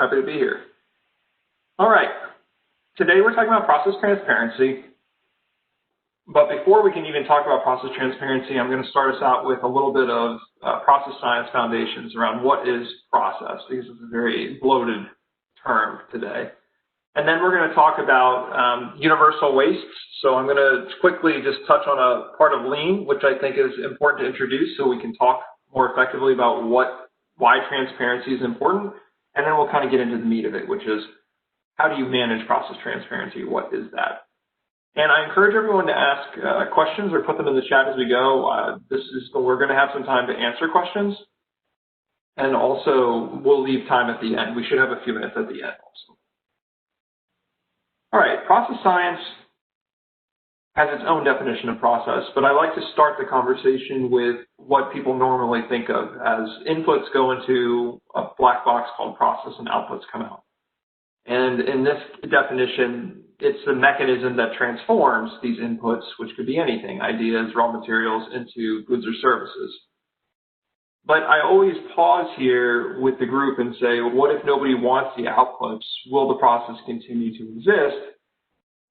Happy to be here. All right. Today we're talking about process transparency. But before we can even talk about process transparency, I'm going to start us out with a little bit of process science foundations around what is process, because it's a very bloated term today. And then we're going to talk about universal wastes. So I'm going to quickly just touch on a part of lean, which I think is important to introduce so we can talk more effectively about why transparency is important. And then we'll kind of get into the meat of it, which is how do you manage process transparency? What is that? And I encourage everyone to ask questions or put them in the chat as we go. We're going to have some time to answer questions. And also, we'll leave time at the end. We should have a few minutes at the end also. All right, process science has its own definition of process, but I like to start the conversation with what people normally think of as inputs go into a black box called process and outputs come out. And in this definition, it's the mechanism that transforms these inputs, which could be anything, ideas, raw materials, into goods or services. But I always pause here with the group and say, well, what if nobody wants the outputs? Will the process continue to exist?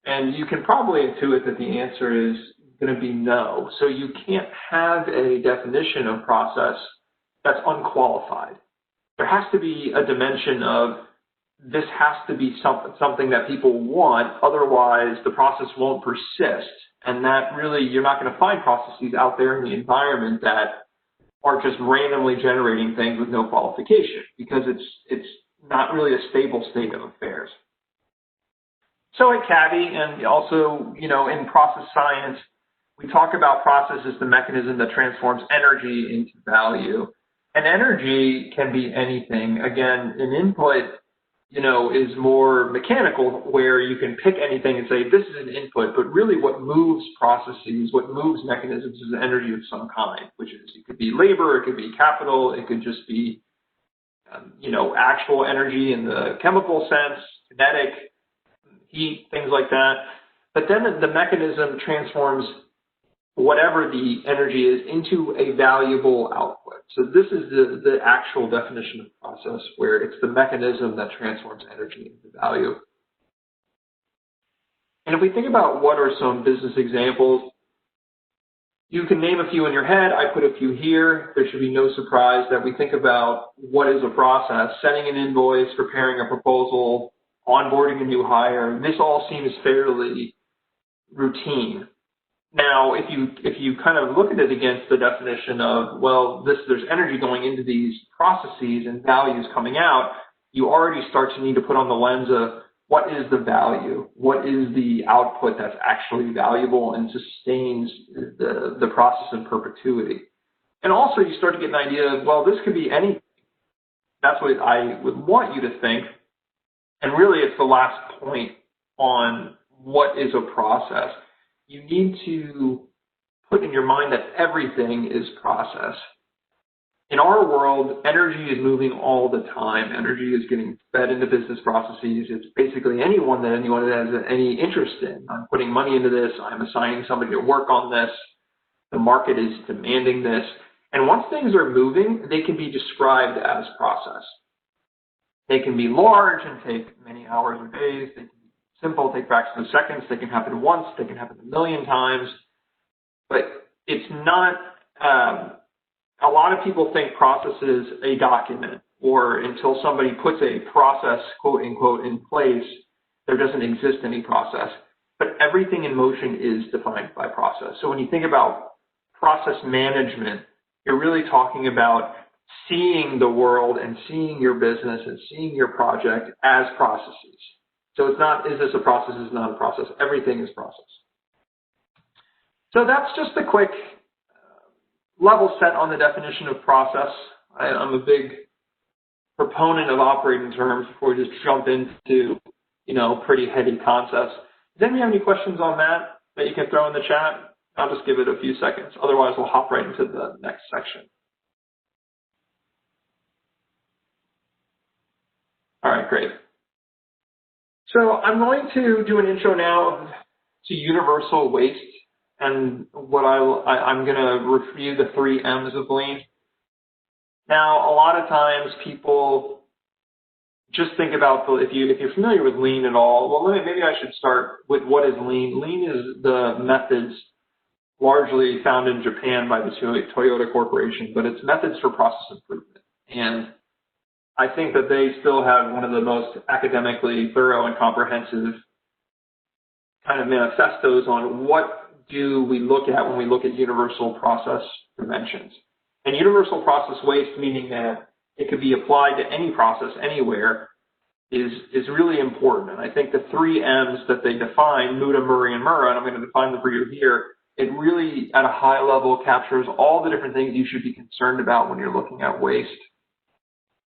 And you can probably intuit that the answer is going to be no. So you can't have a definition of process that's unqualified. There has to be a dimension of this has to be something that people want, otherwise the process won't persist. And that really, you're not going to find processes out there in the environment that are just randomly generating things with no qualification, because it's not really a stable state of affairs. So at Cavi, and also, in process science, we talk about process as the mechanism that transforms energy into value. And energy can be anything. Again, an input is more mechanical, where you can pick anything and say, this is an input, but really what moves processes, what moves mechanisms is energy of some kind, which is, it could be labor, it could be capital, it could just be, actual energy in the chemical sense, kinetic, heat, things like that. But then the mechanism transforms whatever the energy is into a valuable output. So this is the actual definition of process, where it's the mechanism that transforms energy into value. And if we think about what are some business examples, you can name a few in your head. I put a few here. There should be no surprise that we think about what is a process: sending an invoice, preparing a proposal, onboarding a new hire. This all seems fairly routine. Now, if you kind of look at it against the definition of, well, there's energy going into these processes and values coming out, you already start to need to put on the lens of what is the value? What is the output that's actually valuable and sustains the process in perpetuity? And also you start to get an idea of, well, this could be anything. That's what I would want you to think. And really, it's the last point on what is a process. You need to put in your mind that everything is process. In our world, energy is moving all the time. Energy is getting fed into business processes. It's basically anyone that anyone has any interest in. I'm putting money into this. I'm assigning somebody to work on this. The market is demanding this. And once things are moving, they can be described as process. They can be large and take many hours or days. They can be simple, take fractions of seconds. They can happen once. They can happen a million times. But it's not, a lot of people think process is a document, or until somebody puts a process, quote unquote, in place, there doesn't exist any process. But everything in motion is defined by process. So when you think about process management, you're really talking about seeing the world and seeing your business and seeing your project as processes. So it's not, is this a process, is not a process. Everything is process. So that's just a quick level set on the definition of process. I'm a big proponent of operating terms before we just jump into, pretty heady concepts. Does anybody have any questions on that you can throw in the chat? I'll just give it a few seconds. Otherwise, we'll hop right into the next section. All right, great. So I'm going to do an intro now to universal waste, and what I'm going to review the 3 M's of lean. Now, a lot of times people just think about if you're familiar with Lean at all. Well, maybe I should start with what is Lean. Lean is the methods largely found in Japan by the Toyota Corporation, but it's methods for process improvement. And I think that they still have one of the most academically thorough and comprehensive kind of manifestos on what do we look at when we look at universal process dimensions. And universal process waste, meaning that it could be applied to any process anywhere, is really important. And I think the 3 M's that they define, Muda, Murray, and Murrah, and I'm going to define them for you here, it really, at a high level, captures all the different things you should be concerned about when you're looking at waste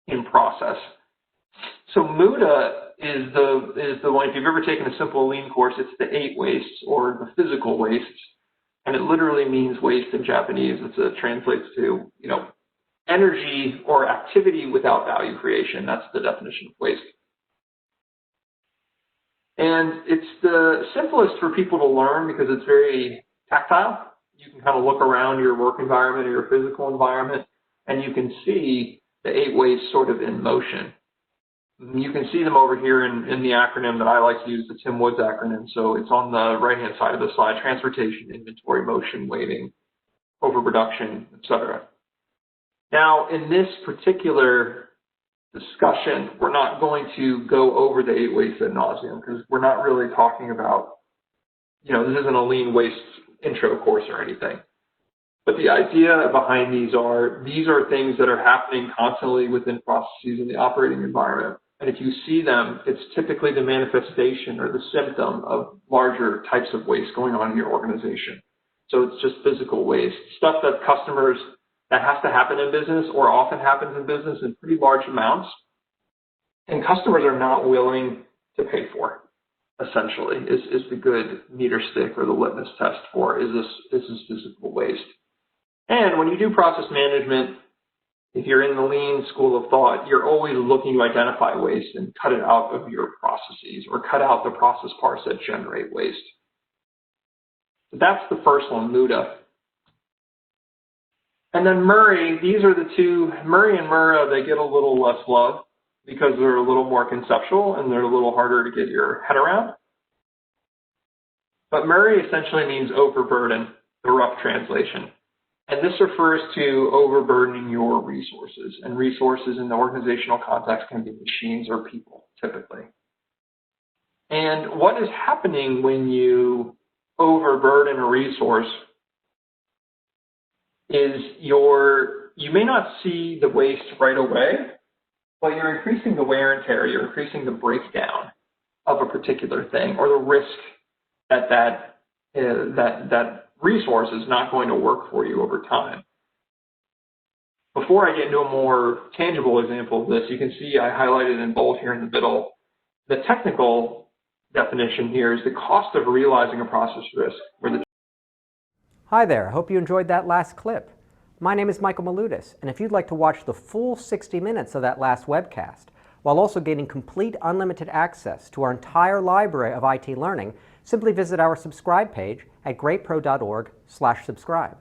in process. So Muda is the one, if you've ever taken a simple Lean course, it's the 8 wastes, or the physical wastes, and it literally means waste in Japanese. It translates to, energy or activity without value creation. That's the definition of waste. And it's the simplest for people to learn because it's very tactile. You can kind of look around your work environment or your physical environment, and you can see the 8 wastes sort of in motion. You can see them over here in the acronym that I like to use, the Tim Woods acronym. So it's on the right-hand side of the slide: transportation, inventory, motion, weighting, overproduction, etc. Now, in this particular discussion, we're not going to go over the 8 wastes ad nauseum because we're not really talking about, this isn't a Lean waste intro course or anything. But the idea behind these are things that are happening constantly within processes in the operating environment. And if you see them, it's typically the manifestation or the symptom of larger types of waste going on in your organization. So it's just physical waste, stuff that that has to happen in business or often happens in business in pretty large amounts, and customers are not willing to pay for, essentially, is the good meter stick or the litmus test for, is this physical waste. And when you do process management, if you're in the Lean school of thought, you're always looking to identify waste and cut it out of your processes or cut out the process parts that generate waste. So that's the first one, Muda. And then Murray, these are the 2, Murray and Murrah, they get a little less love because they're a little more conceptual and they're a little harder to get your head around. But Murray essentially means overburden, the rough translation. And this refers to overburdening your resources. And resources in the organizational context can be machines or people, typically. And what is happening when you overburden a resource is you may not see the waste right away, but you're increasing the wear and tear, you're increasing the breakdown of a particular thing, or the risk that resource is not going to work for you over time. Before I get into a more tangible example of this, you can see I highlighted in bold here in the middle. The technical definition here is the cost of realizing a process risk. Hi there, I hope you enjoyed that last clip. My name is Michael Malutis, and if you'd like to watch the full 60 minutes of that last webcast, while also gaining complete unlimited access to our entire library of IT learning, simply visit our subscribe page at greatpro.org/subscribe.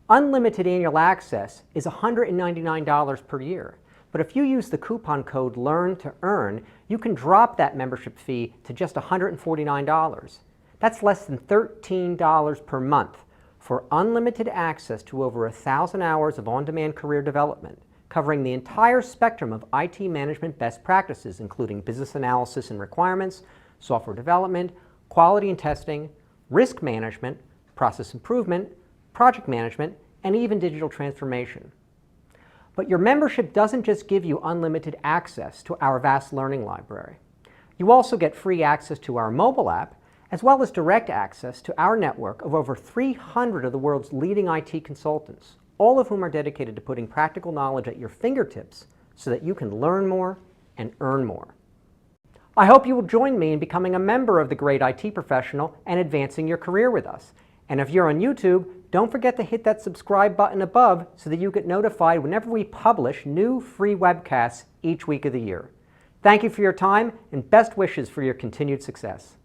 Unlimited annual access is $199 per year, but if you use the coupon code LEARN2EARN, you can drop that membership fee to just $149. That's less than $13 per month for unlimited access to over 1,000 hours of on-demand career development, covering the entire spectrum of IT management best practices, including business analysis and requirements, software development, quality and testing, risk management, process improvement, project management, and even digital transformation. But your membership doesn't just give you unlimited access to our vast learning library. You also get free access to our mobile app, as well as direct access to our network of over 300 of the world's leading IT consultants, all of whom are dedicated to putting practical knowledge at your fingertips so that you can learn more and earn more. I hope you will join me in becoming a member of the Great IT Professional and advancing your career with us. And if you're on YouTube, don't forget to hit that subscribe button above so that you get notified whenever we publish new free webcasts each week of the year. Thank you for your time and best wishes for your continued success.